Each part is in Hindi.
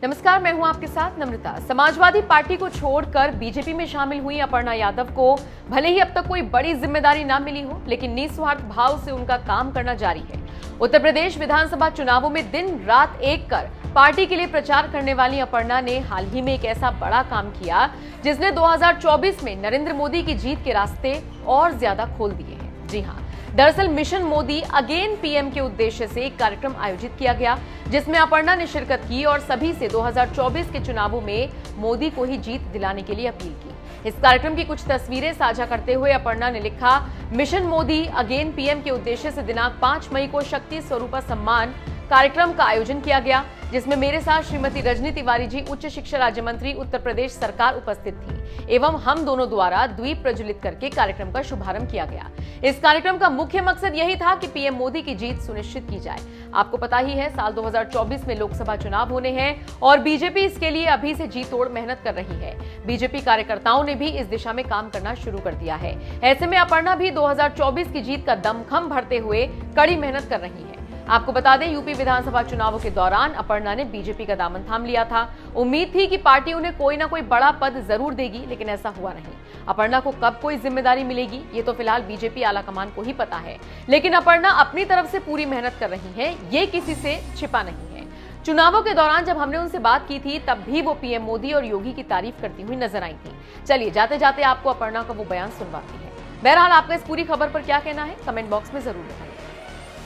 नमस्कार, मैं हूं आपके साथ नम्रता। समाजवादी पार्टी को छोड़कर बीजेपी में शामिल हुई अपर्णा यादव को भले ही अब तक कोई बड़ी जिम्मेदारी ना मिली हो, लेकिन निस्वार्थ भाव से उनका काम करना जारी है। उत्तर प्रदेश विधानसभा चुनावों में दिन रात एक कर पार्टी के लिए प्रचार करने वाली अपर्णा ने हाल ही में एक ऐसा बड़ा काम किया जिसने 2024 में नरेंद्र मोदी की जीत के रास्ते और ज्यादा खोल दिए हैं। जी हाँ, दरअसल मिशन मोदी अगेन पीएम के उद्देश्य से एक कार्यक्रम आयोजित किया गया जिसमें अपर्णा ने शिरकत की और सभी से 2024 के चुनावों में मोदी को ही जीत दिलाने के लिए अपील की। इस कार्यक्रम की कुछ तस्वीरें साझा करते हुए अपर्णा ने लिखा, मिशन मोदी अगेन पीएम के उद्देश्य से दिनांक 5 मई को शक्ति स्वरूपा सम्मान कार्यक्रम का आयोजन किया गया, जिसमें मेरे साथ श्रीमती रजनी तिवारी जी, उच्च शिक्षा राज्य मंत्री उत्तर प्रदेश सरकार उपस्थित थी एवं हम दोनों द्वारा द्वीप प्रज्वलित करके कार्यक्रम का शुभारंभ किया गया। इस कार्यक्रम का मुख्य मकसद यही था कि पीएम मोदी की जीत सुनिश्चित की जाए। आपको पता ही है, साल 2024 में लोकसभा चुनाव होने हैं और बीजेपी इसके लिए अभी से जी तोड़ मेहनत कर रही है। बीजेपी कार्यकर्ताओं ने भी इस दिशा में काम करना शुरू कर दिया है। ऐसे में अपर्णा भी 2024 की जीत का दमखम भरते हुए कड़ी मेहनत कर रही है। आपको बता दें, यूपी विधानसभा चुनावों के दौरान अपर्णा ने बीजेपी का दामन थाम लिया था। उम्मीद थी कि पार्टी उन्हें कोई ना कोई बड़ा पद जरूर देगी, लेकिन ऐसा हुआ नहीं। अपर्णा को कब कोई जिम्मेदारी मिलेगी ये तो फिलहाल बीजेपी आलाकमान को ही पता है, लेकिन अपर्णा अपनी तरफ से पूरी मेहनत कर रही है, ये किसी से छिपा नहीं है। चुनावों के दौरान जब हमने उनसे बात की थी तब भी वो पीएम मोदी और योगी की तारीफ करती हुई नजर आई थी। चलिए जाते जाते आपको अपर्णा का वो बयान सुनवाती है। बहरहाल आपका इस पूरी खबर पर क्या कहना है, कमेंट बॉक्स में जरूर बताइए।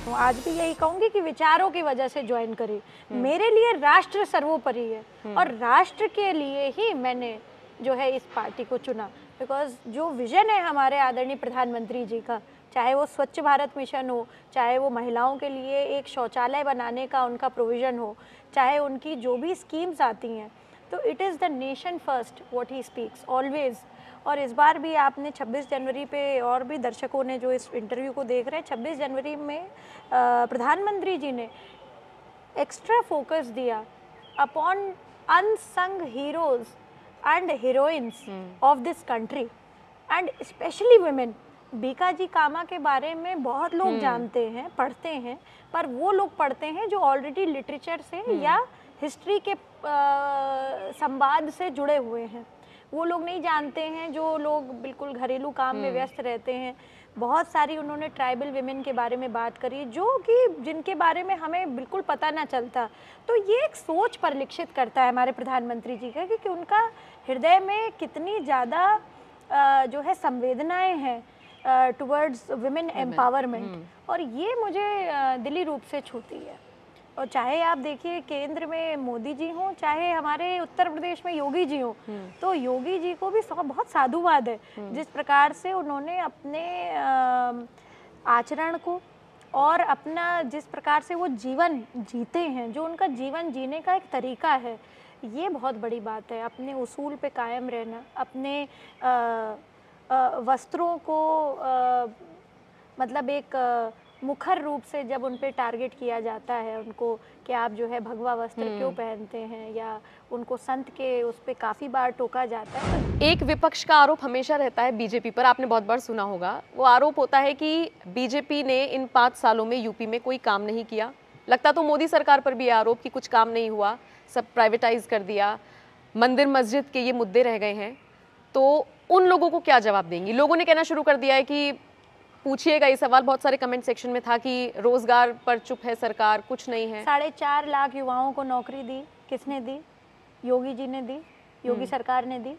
तो आज भी यही कहूंगी कि विचारों की वजह से ज्वाइन करी। मेरे लिए राष्ट्र सर्वोपरि है और राष्ट्र के लिए ही मैंने जो है इस पार्टी को चुना, बिकॉज जो विजन है हमारे आदरणीय प्रधानमंत्री जी का, चाहे वो स्वच्छ भारत मिशन हो, चाहे वो महिलाओं के लिए एक शौचालय बनाने का उनका प्रोविज़न हो, चाहे उनकी जो भी स्कीम्स आती हैं, तो it is the nation first what he speaks always. और इस बार भी आपने 26 जनवरी पे, और भी दर्शकों ने जो इस इंटरव्यू को देख रहे हैं, 26 जनवरी में प्रधानमंत्री जी ने एक्स्ट्रा फोकस दिया upon unsung heroes and heroines of this country and specially women. Bhikaji Cama के बारे में बहुत लोग जानते हैं, पढ़ते हैं, पर वो लोग पढ़ते हैं जो ऑलरेडी लिटरेचर से या हिस्ट्री के संवाद से जुड़े हुए हैं। वो लोग नहीं जानते हैं जो लोग बिल्कुल घरेलू काम में व्यस्त रहते हैं। बहुत सारी उन्होंने ट्राइबल विमेन के बारे में बात करी जो कि जिनके बारे में हमें बिल्कुल पता ना चलता। तो ये एक सोच परिलक्षित करता है हमारे प्रधानमंत्री जी का कि उनका हृदय में कितनी ज़्यादा जो है संवेदनाएं हैं टुवर्ड्स विमेन एम्पावरमेंट, और ये मुझे दिली रूप से छूती है। और चाहे आप देखिए केंद्र में मोदी जी हों, चाहे हमारे उत्तर प्रदेश में योगी जी हों, तो योगी जी को भी बहुत साधुवाद है जिस प्रकार से उन्होंने अपने आचरण को और अपना जिस प्रकार से वो जीवन जीते हैं, जो उनका जीवन जीने का एक तरीका है, ये बहुत बड़ी बात है। अपने उसूल पे कायम रहना, अपने वस्त्रों को मतलब एक मुखर रूप से जब उन पे टारगेट किया जाता है उनको कि आप जो है भगवा वस्त्र क्यों पहनते हैं, या उनको संत के उस पे काफ़ी बार टोका जाता है। एक विपक्ष का आरोप हमेशा रहता है बीजेपी पर, आपने बहुत बार सुना होगा। वो आरोप होता है कि बीजेपी ने इन 5 सालों में यूपी में कोई काम नहीं किया। लगता तो मोदी सरकार पर भी आरोप कि कुछ काम नहीं हुआ, सब प्राइवेटाइज कर दिया, मंदिर मस्जिद के ये मुद्दे रह गए हैं। तो उन लोगों को क्या जवाब देंगी? लोगों ने कहना शुरू कर दिया है कि पूछिएगा, ये सवाल बहुत सारे कमेंट सेक्शन में था कि रोजगार पर चुप है सरकार, कुछ नहीं है। 4.5 लाख युवाओं को नौकरी दी, किसने दी? योगी जी ने दी, योगी सरकार ने दी।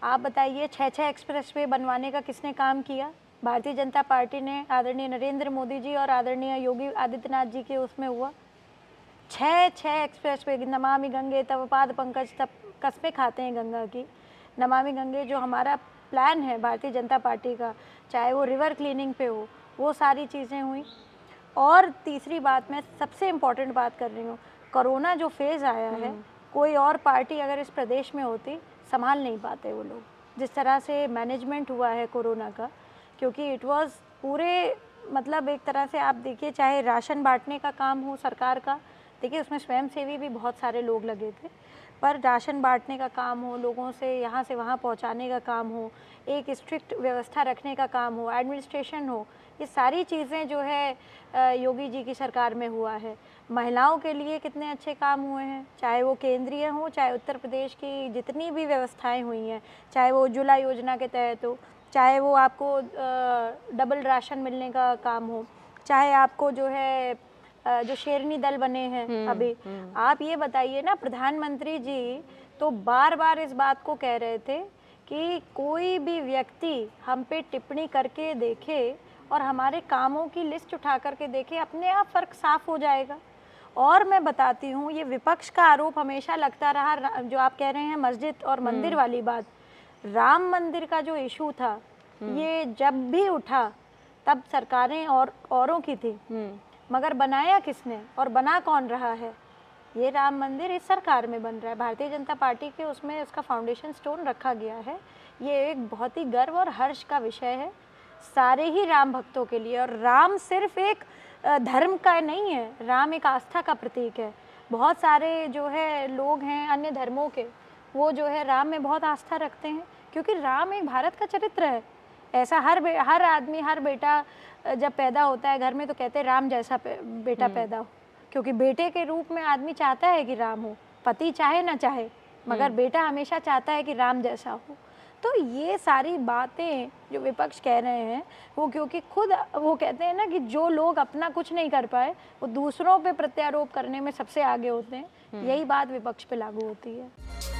आप बताइए 6 एक्सप्रेसवे बनवाने का किसने काम किया? भारतीय जनता पार्टी ने, आदरणीय नरेंद्र मोदी जी और आदरणीय योगी आदित्यनाथ जी के उसमें हुआ। 6 एक्सप्रेसवे, नमामि गंगे तव पाद पंकज, तब कस्में खाते हैं गंगा की। नमामि गंगे जो हमारा प्लान है भारतीय जनता पार्टी का, चाहे वो रिवर क्लीनिंग पे हो, वो सारी चीज़ें हुई। और तीसरी बात, मैं सबसे इम्पॉर्टेंट बात कर रही हूँ, कोरोना जो फेज़ आया है, कोई और पार्टी अगर इस प्रदेश में होती संभाल नहीं पाते वो लोग, जिस तरह से मैनेजमेंट हुआ है कोरोना का, क्योंकि इट वाज पूरे मतलब एक तरह से आप देखिए, चाहे राशन बांटने का काम हो सरकार का, देखिए उसमें स्वयंसेवी भी बहुत सारे लोग लगे थे, पर राशन बांटने का काम हो, लोगों से यहाँ से वहाँ पहुँचाने का काम हो, एक स्ट्रिक्ट व्यवस्था रखने का काम हो, एडमिनिस्ट्रेशन हो, ये सारी चीज़ें जो है योगी जी की सरकार में हुआ है। महिलाओं के लिए कितने अच्छे काम हुए हैं, चाहे वो केंद्रीय हो, चाहे उत्तर प्रदेश की जितनी भी व्यवस्थाएं हुई हैं, चाहे वो उज्ज्वला योजना के तहत हो, चाहे वो आपको डबल राशन मिलने का काम हो, चाहे आपको जो है जो शेरनी दल बने हैं अभी। आप ये बताइए ना, प्रधानमंत्री जी तो बार बार इस बात को कह रहे थे कि कोई भी व्यक्ति हम पे टिप्पणी करके देखे और हमारे कामों की लिस्ट उठा करके देखे, अपने आप फर्क साफ हो जाएगा। और मैं बताती हूँ, ये विपक्ष का आरोप हमेशा लगता रहा, जो आप कह रहे हैं मस्जिद और मंदिर वाली बात, राम मंदिर का जो इशू था, ये जब भी उठा तब सरकारें और औरों की थी, मगर बनाया किसने और बना कौन रहा है? ये राम मंदिर इस सरकार में बन रहा है, भारतीय जनता पार्टी के उसमें उसका फाउंडेशन स्टोन रखा गया है। ये एक बहुत ही गर्व और हर्ष का विषय है सारे ही राम भक्तों के लिए। और राम सिर्फ एक धर्म का नहीं है, राम एक आस्था का प्रतीक है। बहुत सारे जो है लोग हैं अन्य धर्मों के, वो जो है राम में बहुत आस्था रखते हैं, क्योंकि राम एक भारत का चरित्र है। ऐसा हर आदमी, हर बेटा जब पैदा होता है घर में तो कहते हैं राम जैसा बेटा पैदा हो, क्योंकि बेटे के रूप में आदमी चाहता है कि राम हो, पति चाहे ना चाहे, मगर बेटा हमेशा चाहता है कि राम जैसा हो। तो ये सारी बातें जो विपक्ष कह रहे हैं, वो क्योंकि खुद वो कहते हैं ना कि जो लोग अपना कुछ नहीं कर पाए वो दूसरों पे प्रत्यारोप करने में सबसे आगे होते हैं, यही बात विपक्ष पे लागू होती है।